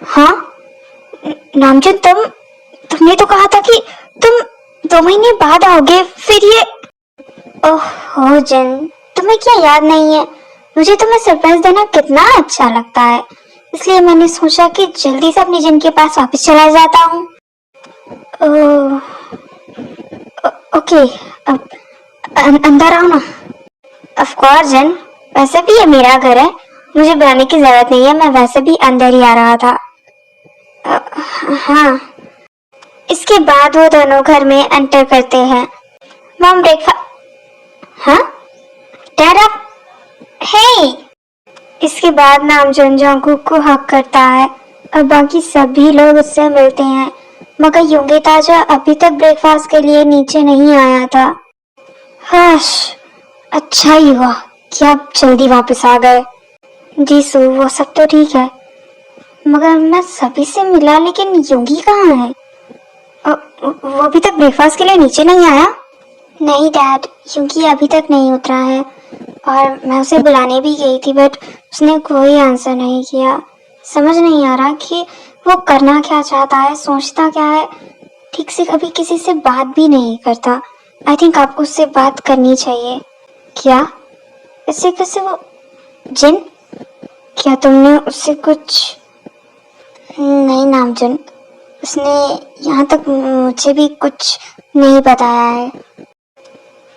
हाँ नामजन, तुमने तो कहा था कि तुम 2 महीने बाद आओगे, फिर ये। ओह जिन, तुम्हें क्या याद नहीं है? मुझे तुम्हें सरप्राइज देना कितना अच्छा लगता है, इसलिए मैंने सोचा कि जल्दी से अपनी जिन के पास वापस चला जाता हूँ। ओह ओके, अब अंदर आओ ना। ऑफ कोर्स जिन, वैसे भी ये मेरा घर है, मुझे बुलाने की जरूरत नहीं है, मैं वैसे भी अंदर ही आ रहा था। हाँ। इसके बाद वो दोनों घर में एंटर करते हैं। Mom breakfast. हाँ डैड आप। हे। इसके बाद नामजन जंगकुक को हक करता है और बाकी सभी लोग उससे मिलते हैं, मगर योंगी ताजा अभी तक ब्रेकफास्ट के लिए नीचे नहीं आया था। हाश, अच्छा ही हुआ कि आप जल्दी वापस आ गए। जी सू, वो सब तो ठीक है, मगर मैं सभी से मिला, लेकिन योंगी कहाँ है? वो अभी तक ब्रेकफास्ट के लिए नीचे नहीं आया? नहीं डैड, योंगी अभी तक नहीं उतरा है और मैं उसे बुलाने भी गई थी, बट उसने कोई आंसर नहीं किया। समझ नहीं आ रहा कि वो करना क्या चाहता है, सोचता क्या है। ठीक से कभी किसी से बात भी नहीं करता। आई थिंक आपको उससे बात करनी चाहिए। क्या? इससे कैसे? वो जिन, क्या तुमने उससे कुछ? नहीं नामजन, उसने यहाँ तक मुझे भी कुछ नहीं बताया है।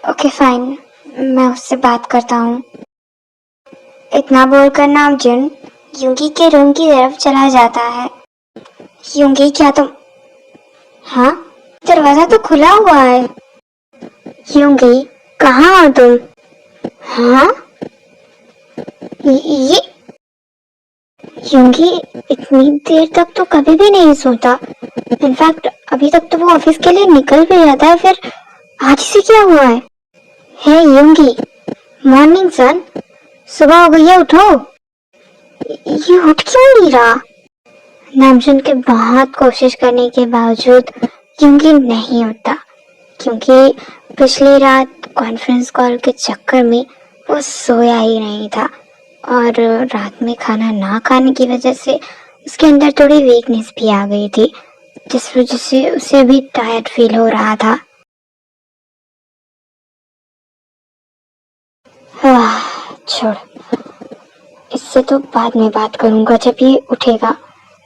ओके फाइन, मैं उससे बात करता हूँ। इतना बोलकर नामजन योंगी के रूम की तरफ चला जाता है। योंगी, क्या तुम? हाँ, दरवाजा तो खुला हुआ है। योंगी, कहाँ हो तुम? हाँ, ये योंगी इतनी देर तक तो कभी भी नहीं सोता। इनफैक्ट अभी तक तो वो ऑफिस के लिए निकल भी जाता है, फिर आज से क्या हुआ है? हे योंगी, मॉर्निंग सन, सुबह हो गई है, उठो। ये उठ क्यों नहीं रहा? नामजन के बहुत कोशिश करने के बावजूद योंगी नहीं उठता, क्योंकि पिछली रात कॉन्फ्रेंस कॉल के चक्कर में वो सोया ही नहीं था और रात में खाना ना खाने की वजह से उसके अंदर थोड़ी वीकनेस भी आ गई थी, जिस वजह से उसे भी टायर्ड फील हो रहा था। छोड़, इससे तो बाद में बात करूंगा जब ये उठेगा,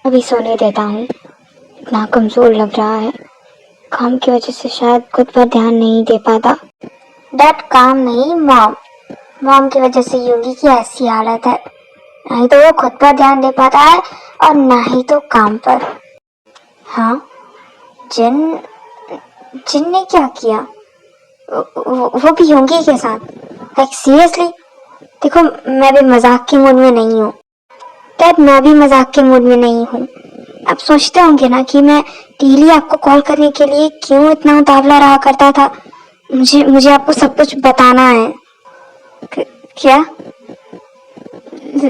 अभी सोने देता हूँ। इतना कमजोर लग रहा है, काम की वजह से शायद खुद पर ध्यान नहीं दे पाता। डैड, काम नहीं, मॉम की वजह से योंगी की ऐसी हालत है। नहीं तो वो खुद पर ध्यान दे पाता है और ना ही तो काम पर। हाँ, जिन ने क्या किया? वो भी योंगी के साथ? Like seriously? देखो, मैं भी मजाक के मूड में नहीं हूँ डैड, मैं भी मजाक के मूड में नहीं हूँ। आप सोचते होंगे ना कि मैं डेली आपको कॉल करने के लिए क्यों इतना उतावला रहा करता था। मुझे आपको सब कुछ बताना है। क्या?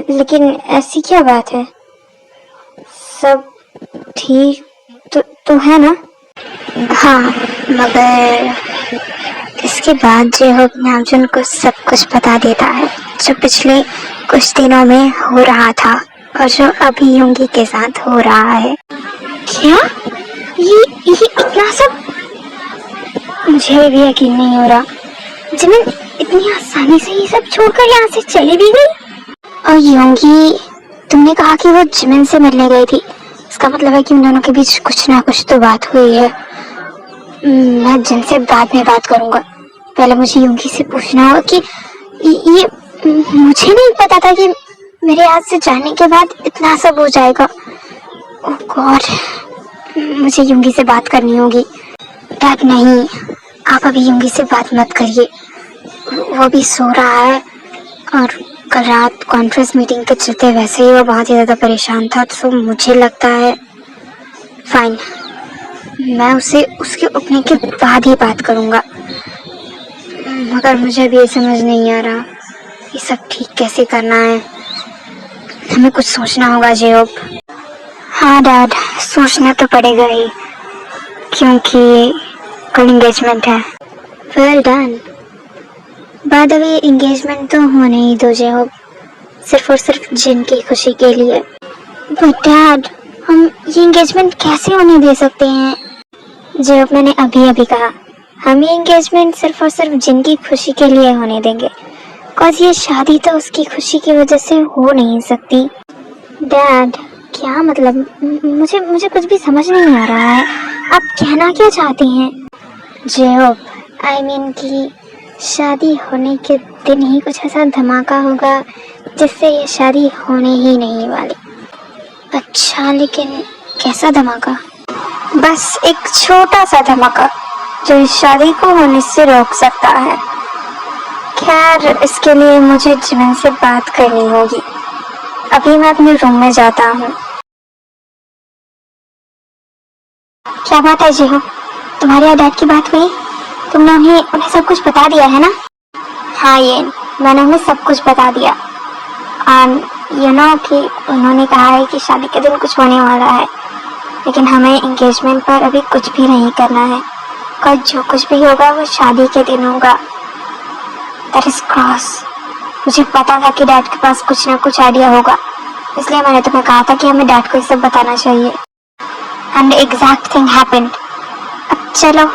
लेकिन ऐसी क्या बात है? सब ठीक तो है ना? हाँ, मगर इसके बाद जेहोक नामजुन को सब कुछ बता देता है जो पिछले कुछ दिनों में हो रहा था और जो अभी योंगी के साथ हो रहा है। क्या? ये इतना सब? मुझे भी यकीन नहीं हो रहा। जिमिन इतनी आसानी से ये सब छोड़कर यहाँ से चली भी गई। और योंगी, तुमने कहा कि वो जिमिन से मिलने गई थी, इसका मतलब है कि उन दोनों के बीच कुछ ना कुछ तो बात हुई है। मैं जिन से बाद में बात करूंगा, पहले मुझे योंगी से पूछना होगा कि ये मुझे नहीं पता था कि मेरे हाथ से जाने के बाद इतना सब हो जाएगा। ओह गॉड, मुझे योंगी से बात करनी होगी। डैड नहीं, आप अभी योंगी से बात मत करिए, वो भी सो रहा है और कल रात कॉन्फ्रेंस मीटिंग के चलते वैसे ही वो बहुत ही ज़्यादा परेशान था, तो मुझे लगता है फाइन, मैं उसे उसके उठने के बाद ही बात करूँगा। मगर मुझे भी ये समझ नहीं आ रहा ये सब ठीक कैसे करना है। हमें कुछ सोचना होगा जेहोक। हाँ डैड, सोचना तो पड़ेगा ही, क्योंकि कल एंगेजमेंट है। Well done. बाद में एंगेजमेंट तो होने ही दो जेहोक, सिर्फ और सिर्फ जिन की खुशी के लिए। बट डैड, हम ये एंगेजमेंट कैसे होने दे सकते हैं? जो मैंने अभी अभी कहा, हम ये एंगेजमेंट सिर्फ और सिर्फ जिनकी खुशी के लिए होने देंगे, बिकॉज ये शादी तो उसकी खुशी की वजह से हो नहीं सकती। डैड, क्या मतलब? मुझे मुझे कुछ भी समझ नहीं आ रहा है। आप कहना क्या चाहती हैं? जेहोब, आई मीन कि शादी होने के दिन ही कुछ ऐसा धमाका होगा जिससे ये शादी होने ही नहीं वाली। अच्छा, लेकिन कैसा धमाका? बस एक छोटा सा धमाका जो इस शादी को होने से रोक सकता है। खैर, इसके लिए मुझे जिमिन से बात करनी होगी। अभी मैं अपने रूम में जाता हूँ। क्या बात है जी? हो तुम्हारे और डैड की बात हुई? तुमने उन्हें सब कुछ बता दिया है ना? हाँ ये मैंने उन्हें सब कुछ बता दिया। कि उन्होंने कहा है कि शादी के दिन कुछ होने वाला है, लेकिन हमें एंगेजमेंट पर अभी कुछ भी नहीं करना है। और जो कुछ भी होगा वो शादी के दिन होगा। That is cross. मुझे पता था कि डैड के पास कुछ ना कुछ आइडिया होगा, इसलिए मैंने तुम्हें कहा था कि हमें डैड को ये सब बताना चाहिए। And exact thing happened. अब चलो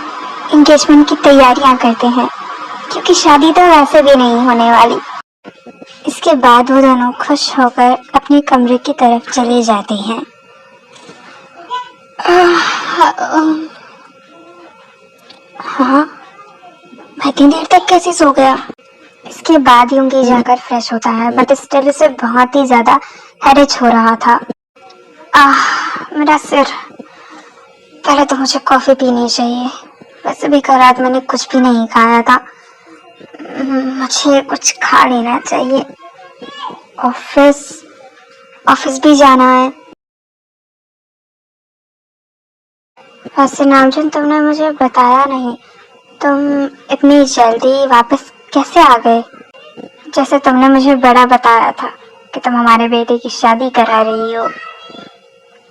एंगेजमेंट की तैयारियां करते हैं, क्योंकि शादी तो वैसे भी नहीं होने वाली। इसके बाद वो दोनों खुश होकर अपने कमरे की तरफ चले जाते हैं। हाँ, मैं इतनी देर तक कैसे सो गया? इसके बाद यूंगी जाकर फ्रेश होता है, बट स्टिल उसे बहुत ही ज्यादा हेडेच हो रहा था। मेरा सिर। पहले तो मुझे कॉफी पीनी चाहिए। वैसे भी कल रात मैंने कुछ भी नहीं खाया था। मुझे कुछ खा लेना चाहिए। ऑफिस भी जाना है। वैसे नामचन, तुमने मुझे बताया नहीं, तुम इतनी जल्दी वापस कैसे आ गए? जैसे तुमने मुझे बड़ा बताया था कि तुम हमारे बेटे की शादी करा रही हो।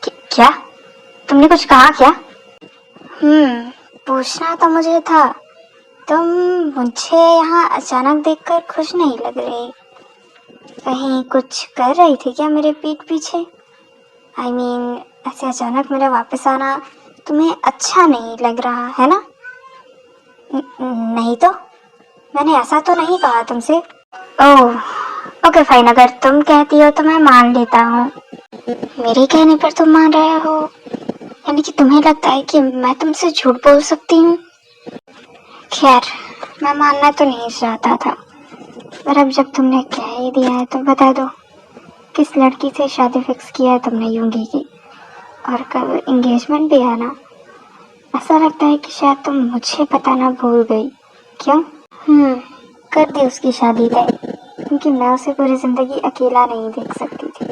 क्या? तुमने कुछ कहा क्या? पूछना तो मुझे था। तुम मुझे यहाँ अचानक देखकर खुश नहीं लग रही। कहीं कुछ कर रही थी क्या मेरे पीठ पीछे? I mean, ऐसे अचानक मेरा वापस आना तुम्हें अच्छा नहीं लग रहा है ना? नहीं तो मैंने ऐसा तो नहीं कहा तुमसे। ओह, ओके फाइन, अगर तुम कहती हो तो मैं मान लेता हूँ। मेरे कहने पर तुम मान रहे हो? यानी कि तुम्हें लगता है कि मैं तुमसे झूठ बोल सकती हूँ? खैर, मैं मानना तो नहीं चाहता था, पर अब जब तुमने कह ही दिया है तो बता दो, किस लड़की से शादी फिक्स किया है तुमने यूंगी की? और कल एंगेजमेंट भी है ना? ऐसा लगता है कि शायद तुम मुझे बताना भूल गई। क्यों? कर दी उसकी शादी तय, क्योंकि मैं उसे पूरी जिंदगी अकेला नहीं देख सकती थी।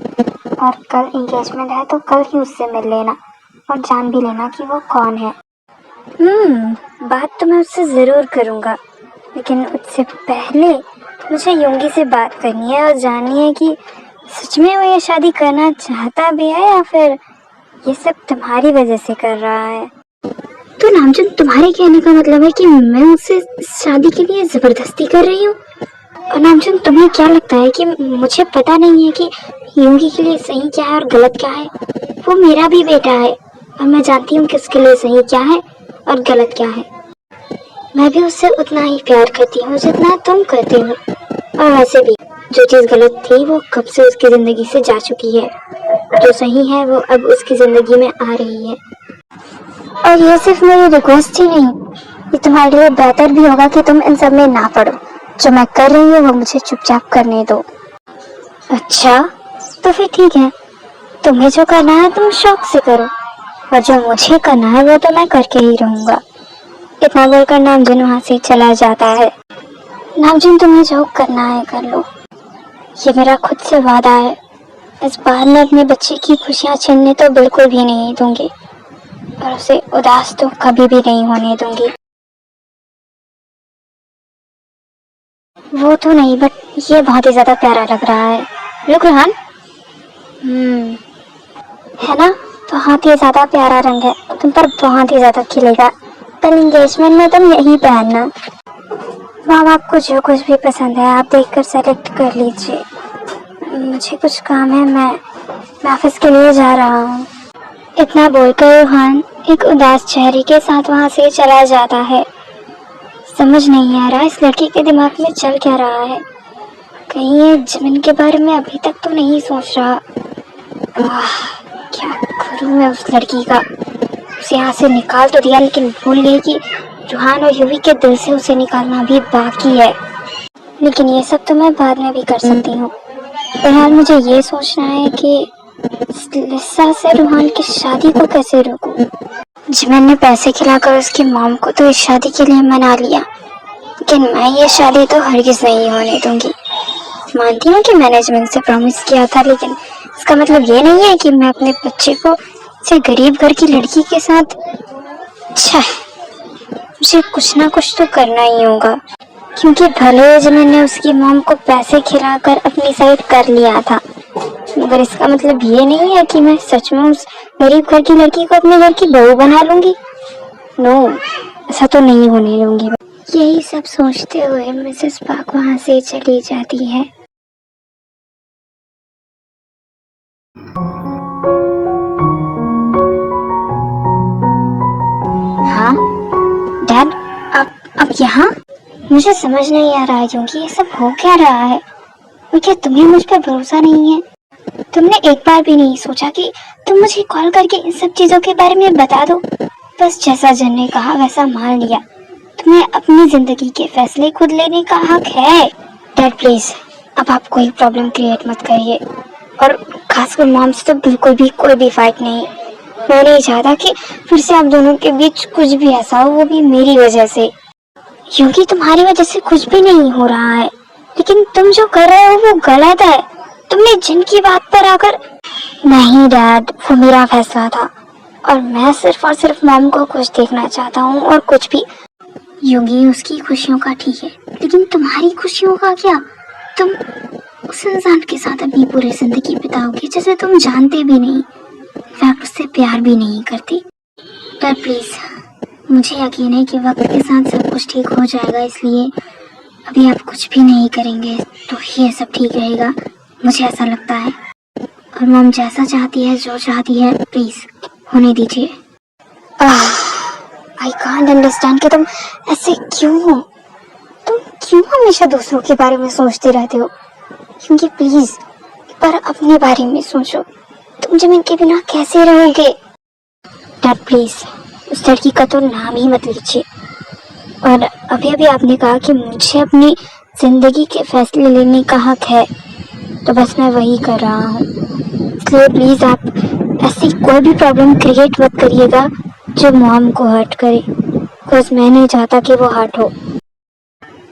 और कल एंगेजमेंट है तो कल ही उससे मिल लेना और जान भी लेना कि वो कौन है। बात तो मैं उससे जरूर करूँगा, लेकिन उससे पहले मुझे यूंगी से बात करनी है और जाननी है कि सच में वो ये शादी करना चाहता भी है या फिर ये सब तुम्हारी वजह से कर रहा है। तो नामचंद, तुम्हारे कहने का मतलब है कि मैं उससे शादी के लिए जबरदस्ती कर रही हूँ? और नामचंद, तुम्हें क्या लगता है कि मुझे पता नहीं है कि यूंगी के लिए सही क्या है और गलत क्या है? वो मेरा भी बेटा है और मैं जानती हूँ कि उसके लिए सही क्या है और गलत क्या है। मैं भी उससे उतना ही प्यार करती हूँ जितना तुम करती हो। और वैसे भी जो चीज गलत थी वो कब से उसकी जिंदगी से जा चुकी है। जो सही है वो अब उसकी जिंदगी में आ रही है। और ये सिर्फ मेरी रिक्वेस्ट ही नहीं, ये तुम्हारे लिए बेहतर भी होगा कि तुम इन सब में ना पड़ो। जो मैं कर रही हूँ वो मुझे चुपचाप करने दो। अच्छा, तो फिर ठीक है, तुम्हें जो करना है तुम शौक से करो, और जो मुझे करना है वो तो मैं करके ही रहूंगा। इतना बोलकर नामजन वहाँ से चला जाता है। नामजन, तुम्हें जो करना है कर लो, ये मेरा खुद से वादा है। इस बार मैं अपने बच्चे की खुशियाँ छीनने तो बिल्कुल भी नहीं दूंगी, और उसे उदास तो कभी भी नहीं होने दूंगी। वो तो नहीं, बट ये बहुत ही ज्यादा प्यारा लग रहा है। रुक रोहन। है ना? बहुत ही ज्यादा प्यारा रंग है, तुम पर बहुत ही ज्यादा खिलेगा। कल एंगेजमेंट में तुम यही पहनना। माम, आपको जो कुछ भी पसंद है आप देखकर सेलेक्ट कर लीजिए। मुझे कुछ काम है, मैं ऑफिस के लिए जा रहा हूँ। इतना बोलकर रोहान एक उदास चेहरे के साथ वहां से चला जाता है। समझ नहीं आ रहा इस लड़की के दिमाग में चल क्या रहा है। कहीं ये जिमिन के बारे में अभी तक तो नहीं सोच रहा। क्या करूं मैं उस लड़की का। उसे यहाँ से निकाल तो दिया, लेकिन भूल गई कि रोहान और यूवी के दिल से उसे निकालना भी बाकी है। लेकिन ये सब तो मैं बाद में भी कर सकती हूँ। फिलहाल मुझे ये सोचना है कि लिसा से रोहान की शादी को कैसे रोकूं। जिमिन ने पैसे खिलाकर उसकी मॉम को तो इस शादी के लिए मना लिया, लेकिन मैं ये शादी तो हरगिज नहीं होने दूंगी। मानती हूँ कि मैंने जिमिन से प्रॉमिस किया था, लेकिन इसका मतलब ये नहीं है कि मैं अपने बच्चे को से गरीब घर की लड़की के साथ। अच्छा, मुझे कुछ ना कुछ तो करना ही होगा, क्योंकि भले जिमिन ने उसकी मॉम को पैसे खिलाकर अपनी साइड कर लिया था, मगर इसका मतलब ये नहीं है कि मैं सच में उस गरीब घर की लड़की को अपने घर की बहू बना लूंगी। नो, ऐसा तो नहीं होने दूंगी। यही सब सोचते हुए मिसेस पार्क वहां से चली जाती है। हाँ डैड, अब यहाँ मुझे समझ नहीं आ रहा है क्योंकि ये सब हो क्या रहा है। और क्या तुम्हें मुझ पर भरोसा नहीं है? तुमने एक बार भी नहीं सोचा कि तुम मुझे कॉल करके इन सब चीजों के बारे में बता दो? बस जैसा जन ने कहा वैसा मान लिया। तुम्हें अपनी जिंदगी के फैसले खुद लेने का हक है। डैड प्लीज, अब आप कोई प्रॉब्लम क्रिएट मत करिए, और खासकर मॉम से तो बिल्कुल भी कोई भी फाइट नहीं। मैं नहीं चाहता कि फिर से आप दोनों के बीच कुछ भी ऐसा हो, वो भी मेरी वजह से। क्योंकि तुम्हारी वजह से कुछ भी नहीं हो रहा है, लेकिन तुम जो कर रहे हो वो गलत है। तुमने जिनकी बात पर आकर। नहीं डैड, वो मेरा फैसला था और मैं सिर्फ और सिर्फ मॉम को खुश देखना चाहता हूँ, और कुछ भी। योगी उसकी खुशियों का ठीक है, लेकिन तुम्हारी खुशियों का क्या? तुम उस इंसान के साथ अपनी पूरी जिंदगी बिताओगे जिसे तुम जानते भी नहीं, इनफैक्ट उससे प्यार भी नहीं करती। पर प्लीज, मुझे यकीन है कि वक्त के साथ सब कुछ ठीक हो जाएगा, इसलिए अभी आप कुछ भी नहीं करेंगे तो ये सब ठीक रहेगा, मुझे ऐसा लगता है। और मॉम जैसा चाहती है, जो चाहती है, प्लीज होने दीजिए। आई कांट अंडरस्टैंड कि तुम ऐसे क्यों हो। तुम क्यों हमेशा दूसरों के बारे में सोचते रहते हो? क्योंकि प्लीज एक बार अपने बारे में सोचो। तुम जिमिन के बिना कैसे रहोगे? डैड प्लीज, उस लड़की का तो नाम ही मत लीजिए। और अभी अभी आपने कहा कि मुझे अपनी जिंदगी के फैसले लेने का हक है, तो बस मैं वही कर रहा हूँ। इसलिए प्लीज आप ऐसी कोई भी प्रॉब्लम क्रिएट मत करिएगा जो मॉम को हर्ट करे, बिकॉज मैं नहीं चाहता कि वो हर्ट हो।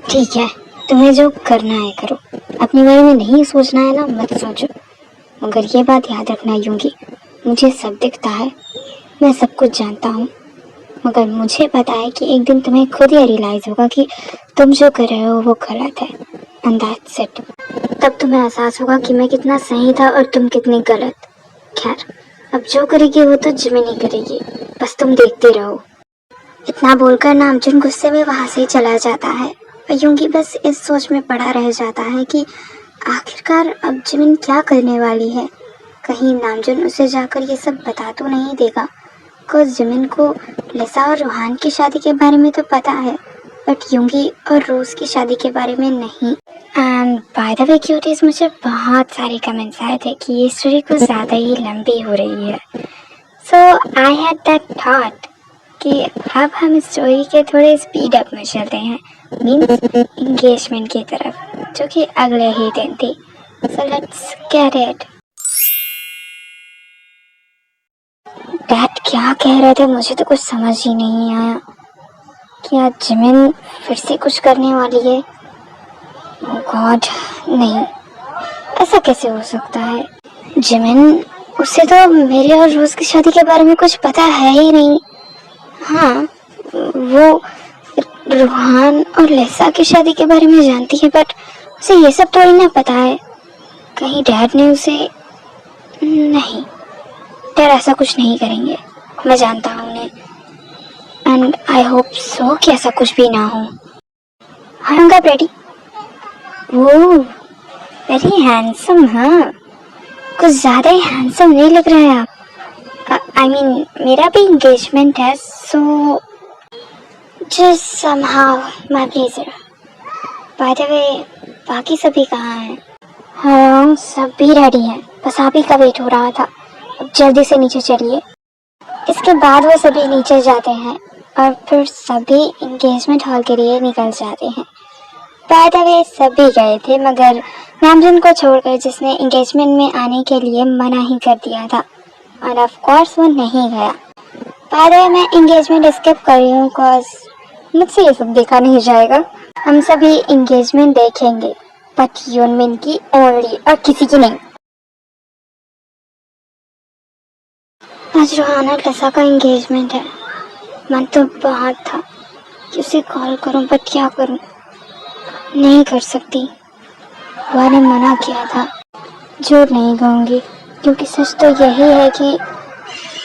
ठीक है, तुम्हें जो करना है करो, अपने बारे में नहीं सोचना है ना, मत सोचो। मगर ये बात याद रखना यूंगी, मुझे सब दिखता है, मैं सब कुछ जानता हूँ, मगर मुझे पता है कि एक दिन तुम्हें खुद ये रियलाइज होगा कि तुम जो कर रहे हो वो गलत है, एंड दैट्स इट। तब तुम्हें एहसास होगा कि मैं कितना सही था और तुम कितनी गलत। खैर, अब जो करेगी वो तो जिमिन ही करेगी, बस तुम देखते रहो। इतना बोलकर नामजुन गुस्से में वहां से चला जाता है, और यूंगी बस इस सोच में पड़ा रह जाता है कि आखिरकार अब जिमिन क्या करने वाली है। कहीं नामजुन उसे जाकर ये सब बता तो नहीं देगा, बिकॉज जिमिन को लिसा और रोहान की शादी के बारे में तो पता है, बट यूंगी और रोज की शादी के बारे में नहीं। And by the way cuties, मुझे बहुत सारे कमेंट्स आए थे कि ये स्टोरी कुछ ज़्यादा ही लंबी हो रही है। सो आई हैड दैट थॉट कि अब हम स्टोरी के थोड़े स्पीड अप में चलते हैं, मीन्स इंगेजमेंट की तरफ, जो कि अगले ही दिन थी। So let's get it. Dad क्या कह रहे थे, मुझे तो कुछ समझ ही नहीं आया। क्या जिमिन फिर से कुछ करने वाली है? ओह गॉड, नहीं, ऐसा कैसे हो सकता है? जिमिन, उससे तो मेरे और रोज की शादी के बारे में कुछ पता है ही नहीं। हाँ, वो रोहान और लिसा की शादी के बारे में जानती है, बट उसे ये सब थोड़ी ना पता है। कहीं डैड ने उसे। नहीं, डैड ऐसा कुछ नहीं करेंगे, मैं जानता हूँ उन्हें, एंड आई होप सो कि ऐसा कुछ भी ना हो। हाँ रेडी। वो वेरी हैंडसम। हाँ, कुछ ज्यादा ही हैंडसम नहीं लग रहा है आप। आई मीन मेरा भी इंगेजमेंट है, so just somehow my pleasure. By the way, बाकी सभी कहाँ हैं? हाँ, सब भी रेडी हैं, बस आप ही का वेट हो रहा था। अब जल्दी से नीचे चलिए। इसके बाद वो सभी नीचे जाते हैं और फिर सभी इंगेजमेंट हॉल के लिए निकल जाते हैं। बाय द वे, सभी गए थे मगर नामजन को छोड़कर, जिसने इंगेजमेंट में आने के लिए मना ही कर दिया था, और ऑफ कोर्स वो नहीं गया। बाय द वे, मैं इंगेजमेंट स्किप कर रही हूँ कॉज मुझसे ये सब देखा नहीं जाएगा। हम सभी इंगेजमेंट देखेंगे, बट यूनमिन की ओनली, और किसी की नहीं। आज रोहाना लसा का इंगेजमेंट है। मन तो बहुत था कि उसे कॉल करूं, बट क्या करूं, नहीं कर सकती। बुआ ने मना किया था। झूठ नहीं कहूँगी, क्योंकि सच तो यही है कि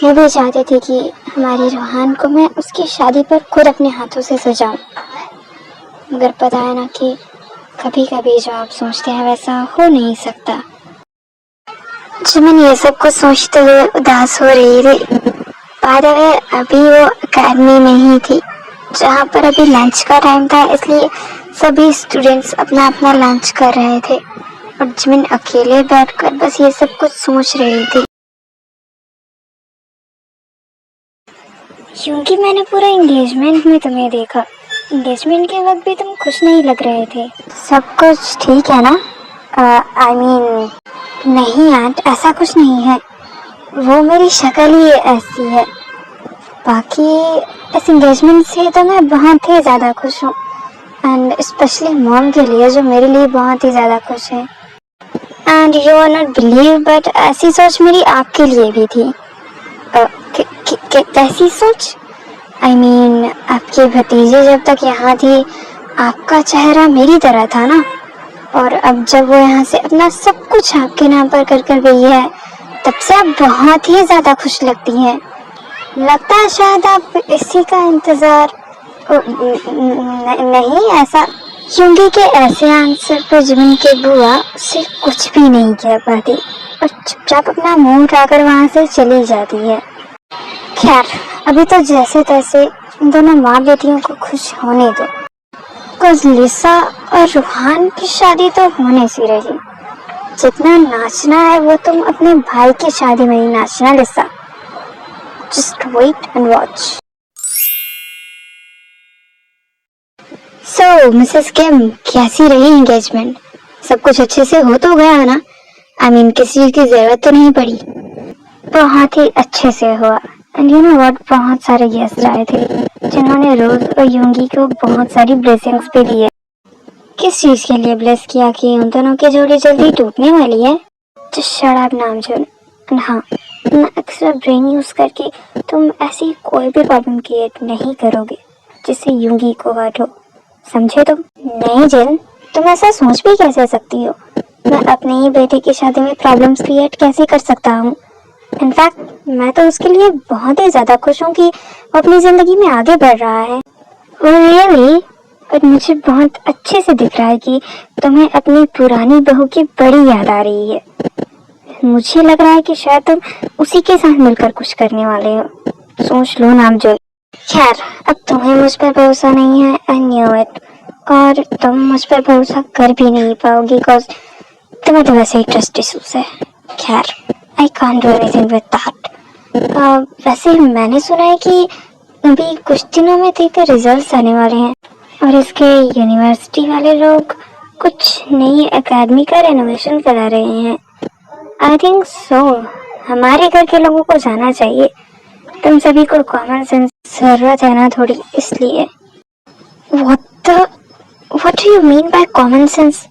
मैं भी चाहती थी कि हमारी रोहान को मैं उसकी शादी पर खुद अपने हाथों से सजाऊं। मगर पता है ना कि कभी कभी जो आप सोचते हैं वैसा हो नहीं सकता। जब मैं ये सब कुछ सोचते हुए उदास हो रही थी, बाय द वे, अभी वो अकेडमी में ही थी, जहाँ पर अभी लंच का टाइम था, इसलिए सभी स्टूडेंट्स अपना अपना लंच कर रहे थे और जिमिन अकेले बैठकर बस ये सब कुछ सोच रही थी। क्योंकि मैंने पूरा एंगेजमेंट में तुम्हें देखा, एंगेजमेंट के वक्त भी तुम खुश नहीं लग रहे थे। सब कुछ ठीक है ना? आई मीन नहीं आंट, ऐसा कुछ नहीं है, वो मेरी शक्ल ही ऐसी है। बाकी इस एंगेजमेंट से तो मैं बहुत ही ज़्यादा खुश हूँ, एंड स्पेशली मॉम के लिए, जो मेरे लिए बहुत ही ज़्यादा खुश है। And you are not believe, but ऐसी सोच मेरी आपके लिए भी थी। कैसी सोच? आई मीन आपकी भतीजी जब तक यहाँ थी, आपका चेहरा मेरी तरह था ना, और अब जब वो यहाँ से अपना सब कुछ आपके नाम पर कर कर गई है, तब से आप बहुत ही ज़्यादा खुश लगती हैं। लगता है शायद आप इसी का इंतज़ार नहीं ऐसा। क्योंकि के ऐसे आंसर पर जिमिन के बुआ से कुछ भी नहीं कह पाती और चुपचाप अपना मुंह उठाकर वहाँ से चली जाती है। खैर, अभी तो जैसे तैसे इन दोनों माँ बेटियों को खुश होने दो, बिकॉज लिसा और रूहान की शादी तो होने सी रही। जितना नाचना है वो तुम अपने भाई की शादी में ही नाचना लिसा। Just wait and watch. So Mrs Kim, कैसी रही एंगेजमेंट? सब कुछ अच्छे से हो तो गया ना? आई मीन किसी चीज की जरूरत तो नहीं पड़ी? बहुत ही अच्छे से हुआ। एंड यू नो व्हाट, बहुत सारे गेस्ट आए थे जिन्होंने रोज और योंगी को बहुत सारी ब्लेसिंग्स भी दी है। किस चीज के लिए ब्लेस किया कि उन दोनों की जोड़ी जल्दी टूटने वाली है? Just shut up Namjoon. And हाँ, एक्स्ट्रा ब्रेन यूज करके तुम ऐसी कोई भी प्रॉब्लम क्रिएट नहीं करोगे जिससे योंगी को हर्ट हो, समझे तुम? नहीं जिन, तुम ऐसा सोच भी कैसे सकती हो? मैं अपने ही बेटे की शादी में प्रॉब्लम्स क्रिएट कैसे कर सकता हूँ? इनफैक्ट मैं तो उसके लिए बहुत ही ज्यादा खुश हूँ कि वो अपनी जिंदगी में आगे बढ़ रहा है। रियली? बट मुझे बहुत अच्छे से दिख रहा है कि तुम्हें अपनी पुरानी बहू की बड़ी याद आ रही है। मुझे लग रहा है कि शायद तुम उसी के साथ मिलकर कुछ करने वाले हो। सोच लो नामजोई। खैर, अब तुम्हें मुझ पर भरोसा नहीं है, आई न्यू इट, और तुम मुझ पर भरोसा कर भी नहीं पाओगी बिकॉज तुम्हें तो वैसे ही ट्रस्ट इश्यूज है। खैर, I can't do anything with that. वैसे मैंने सुना है कि अभी कुछ दिनों में देखकर रिजल्ट्स आने वाले हैं और इसके यूनिवर्सिटी वाले लोग कुछ नई एकेडमी का रेनोवेशन करा रहे हैं। आई थिंक सो, हमारे घर के लोगों को जाना चाहिए। तुम सभी को कॉमन सेंस जरूरत है ना थोड़ी, इसलिए। What do you mean by common sense?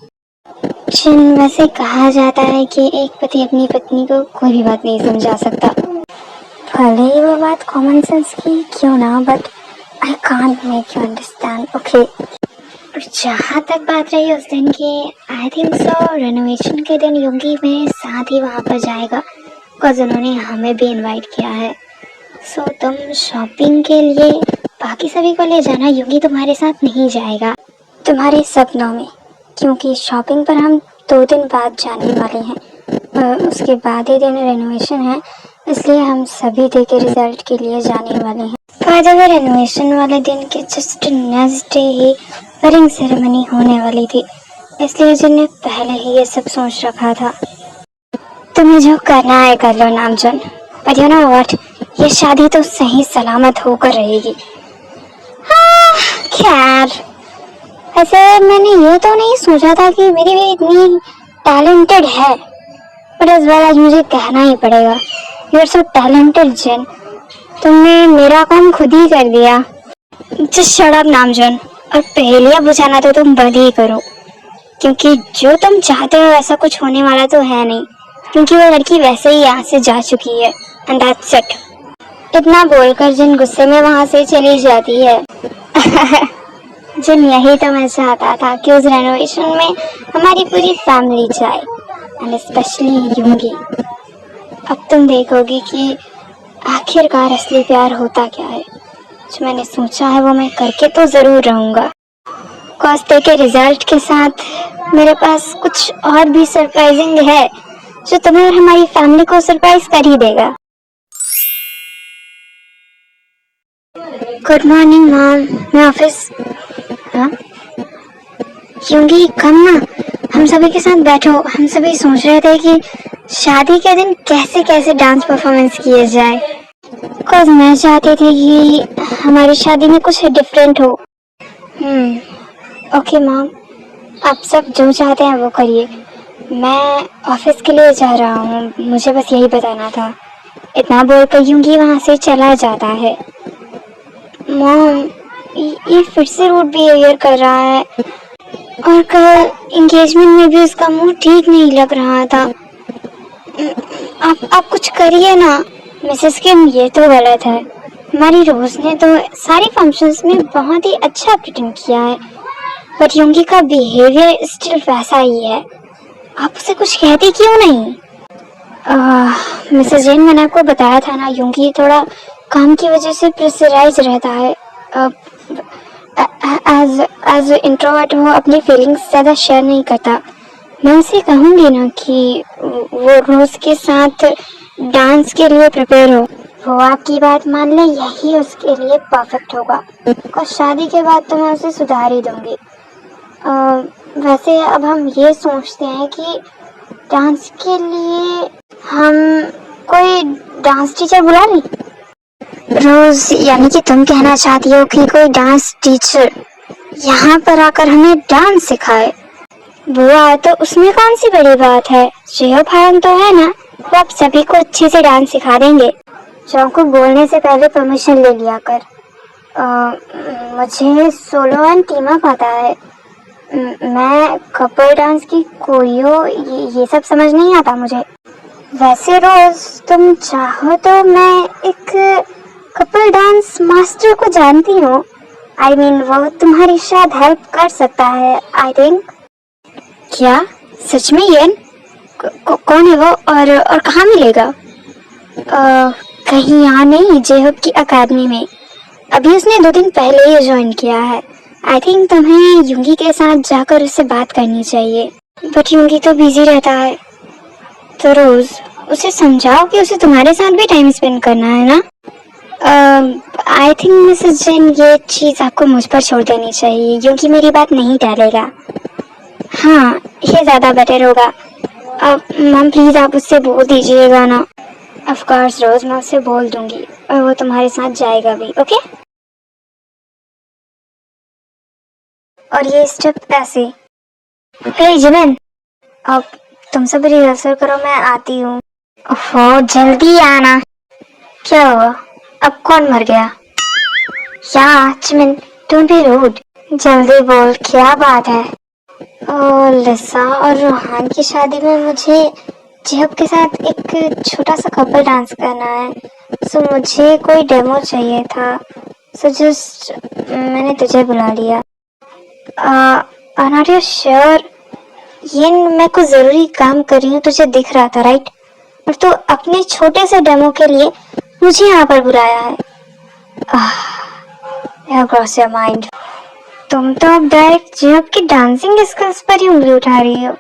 Jin, वैसे कहा जाता है कि एक पति अपनी पत्नी को कोई भी बात नहीं समझा सकता। भले ही वो बात कॉमन सेंस की क्यों ना, but I can't make you understand, okay? जहाँ तक बात रही उस दिन की, आई थिंक सो रेनोवेशन के दिन योंगी मेरे साथ ही वहाँ पर जाएगा बिकॉज उन्होंने हमें भी इनवाइट किया है। सो तुम शॉपिंग के लिए बाकी सभी को ले जाना, योंगी तुम्हारे साथ नहीं जाएगा। तुम्हारे सपनों में, क्योंकि शॉपिंग पर हम 2 दिन बाद जाने वाले हैं। उसके बाद ही दिन रेनोवेशन है, इसलिए हम सभी डे के रिजल्ट के लिए जाने वाले हैं। बाय द वे, रेनोवेशन वाले दिन के जस्ट नेक्स्ट डे ही वेडिंग सेरेमनी होने वाली थी, इसलिए जिन ने पहले ही ये सब सोच रखा था। तुम्हें जो करना है कर लो नामजन, पर यू नो व्हाट, ये शादी तो सही सलामत होकर रहेगी। खैर, ऐसे मैंने ये तो नहीं सोचा था कि मेरी भी इतनी टैलेंटेड है, बट इस बार आज मुझे कहना ही पड़ेगा। यू आर सो टैलेंटेड जिन, तुमने मेरा काम खुद ही कर दिया। जस्ट शट अप नामजन, और पहेलियां बुझाना तो तुम बंद ही करो, क्योंकि जो तुम चाहते हो ऐसा कुछ होने वाला तो है नहीं, क्योंकि वो लड़की वैसे ही यहाँ से जा चुकी है, एंड दैट्स इट। इतना बोलकर जिन गुस्से में वहां से चली जाती है। जिन, यही तो मैं चाहता था कि उस रेनोवेशन में हमारी पूरी फैमिली जाए, एंड स्पेशली यूंगी। अब तुम देखोगी कि आखिरकार असली प्यार होता क्या है। जो मैंने सोचा है वो मैं करके तो जरूर रहूंगा। कॉस्टे के रिजल्ट के साथ मेरे पास कुछ और भी सरप्राइजिंग है, जो तुम्हें और हमारी फैमिली को सरप्राइज कर ही देगा। गुड मॉर्निंग मॉम, मैं ऑफिस। हाँ यूंगी, कम ना, हम सभी के साथ बैठो। हम सभी सोच रहे थे कि शादी के दिन कैसे कैसे डांस परफॉर्मेंस किए जाए। बिकॉज मैं चाहती थी कि हमारी शादी में कुछ डिफरेंट हो। ओके मॉम, आप सब जो चाहते हैं वो करिए। मैं ऑफिस के लिए जा रहा हूँ, मुझे बस यही बताना था। इतना बोलकर यूंगी वहाँ से चला जाता है। मॉम, ये फिर से रूड बिहेवियर कर रहा है, और कल एंगेजमेंट में भी उसका मूड ठीक नहीं लग रहा था। आप कुछ करिए ना। मिसेस किम, ये तो गलत है। हमारी रोज ने तो सारे फंक्शंस में बहुत ही अच्छा प्रिटेंड किया है, बट यूंगी का बिहेवियर स्टिल वैसा ही है। आप उसे कुछ कहती क्यों नहीं? मिसेस जैन, मैंने आपको बताया था ना, यूंगी थोड़ा काम की वजह से प्रेशराइज रहता है। एज इंट्रोवर्ट वो अपनी फीलिंग्स ज़्यादा शेयर नहीं करता। मैं उसे कहूँगी ना कि वो रोज के साथ डांस के लिए प्रिपेयर हो। वो आपकी बात मान ले, यही उसके लिए परफेक्ट होगा। और शादी के बाद तो मैं उसे सुधार ही दूंगी। वैसे अब हम ये सोचते हैं कि डांस के लिए हम कोई डांस टीचर बुला लें। रोज, यानी कि तुम कहना चाहती हो कि कोई डांस टीचर यहाँ पर आकर हमें डांस सिखाए? वो आए तो उसमें कौन सी बड़ी बात है। श्रेया भायन तो है ना, वो आप सभी को अच्छे से डांस सिखा देंगे। जॉन को बोलने से पहले परमिशन ले लिया कर। मुझे सोलो एंड टीम अप आता है। मैं कपल डांस की कोरियो ये सब समझ नहीं आता मुझे। वैसे रोज, तुम चाहो तो मैं एक कपल डांस मास्टर को जानती हूँ। I mean, वो तुम्हारी शायद हेल्प कर सकता है, I think। क्या सच में? ये कौन है वो, और कहाँ मिलेगा? कहीं यहाँ नहीं, जेहब की अकेडमी में। अभी उसने 2 दिन पहले ही ज्वाइन किया है। आई थिंक तुम्हें यूंगी के साथ जाकर उससे बात करनी चाहिए, बट यूंगी तो बिजी रहता है। तो रोज, उसे समझाओ कि उसे तुम्हारे साथ भी टाइम स्पेंड करना है ना। आई थिंक मिसेस जैन, ये चीज आपको मुझ पर छोड़ देनी चाहिए, क्योंकि मेरी बात नहीं टालेगा। हाँ, ये ज्यादा बेटर होगा। अब मैम प्लीज आप उससे बोल दीजिएगा ना। ऑफ कोर्स रोज, मैं उससे बोल दूंगी और वो तुम्हारे साथ जाएगा भी, ओके? और ये स्टेप ऐसे। हे जिमिन, अब तुम सब रिहर्सल करो, मैं आती हूँ। ओहो, जल्दी आना। क्या हुआ? अब कौन मर गया? या जिमिन, डोंट बी रूड। जल्दी बोल, क्या बात है? लिसा और रोहान की शादी में मुझे जेहब के साथ एक छोटा सा कपल डांस करना है। सो मुझे कोई डेमो चाहिए था। सो जस्ट मैंने तुझे बुला लिया। Not you sure? ये मैं कुछ जरूरी काम कर रही हूँ, तुझे दिख रहा था राइट? और तो अपने छोटे से डेमो के लिए मुझे यहाँ पर बुलाया है। Cross your mind. तुम तो अब डायरेक्ट जेहब की डांसिंग स्किल्स पर ही उंगली उठा रही हो।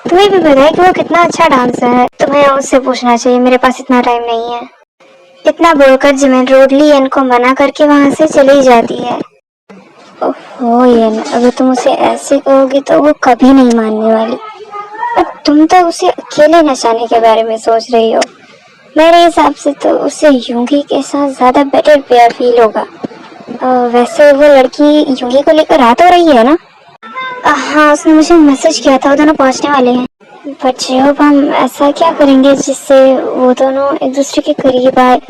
तुम्हें भी पता है कि वो कितना अच्छा डांसर है। तुम्हें उससे पूछना चाहिए, मेरे पास इतना टाइम नहीं है। इतना बोलकर जिमिन रोडली यन को मना करके वहां से चली जाती है। ओहो यन, अगर तुम उसे ऐसे कहोगी तो वो कभी नहीं मानने वाली। और तुम तो उसे अकेले नचाने के बारे में सोच रही हो। मेरे हिसाब से तो उसे यूंगी के साथ ज्यादा बेटर पेयर फील होगा। वैसे वो लड़की यूंगी को लेकर रात हो रही है ना? हाँ, उसने मुझे मैसेज किया था, वो दोनों पहुंचने वाले हैं। बट जेहोब हम ऐसा क्या करेंगे जिससे वो दोनों एक दूसरे के करीब आए,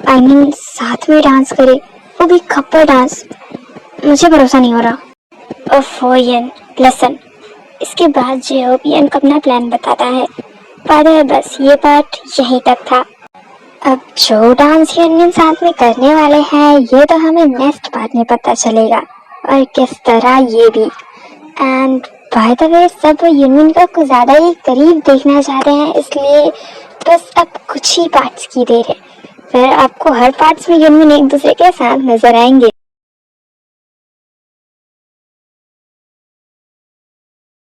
आई मीन साथ में डांस करे, वो भी कपल डांस। मुझे भरोसा नहीं हो रहा। ओफो यन, लिसन, इसके बाद जेहोब यन को अपना प्लान बताता है। पर बस ये पार्ट यहीं तक था। अब जो डांस यूनियन साथ में करने वाले हैं ये तो हमें नेक्स्ट पार्ट में पता चलेगा, और किस तरह ये भी। एंड बाय द वे सब यूनियन का कुछ ज्यादा ही करीब देखना चाहते हैं, इसलिए बस अब कुछ ही पार्ट्स की देर है, फिर आपको हर पार्ट्स में यूनियन एक दूसरे के साथ नजर आएंगे।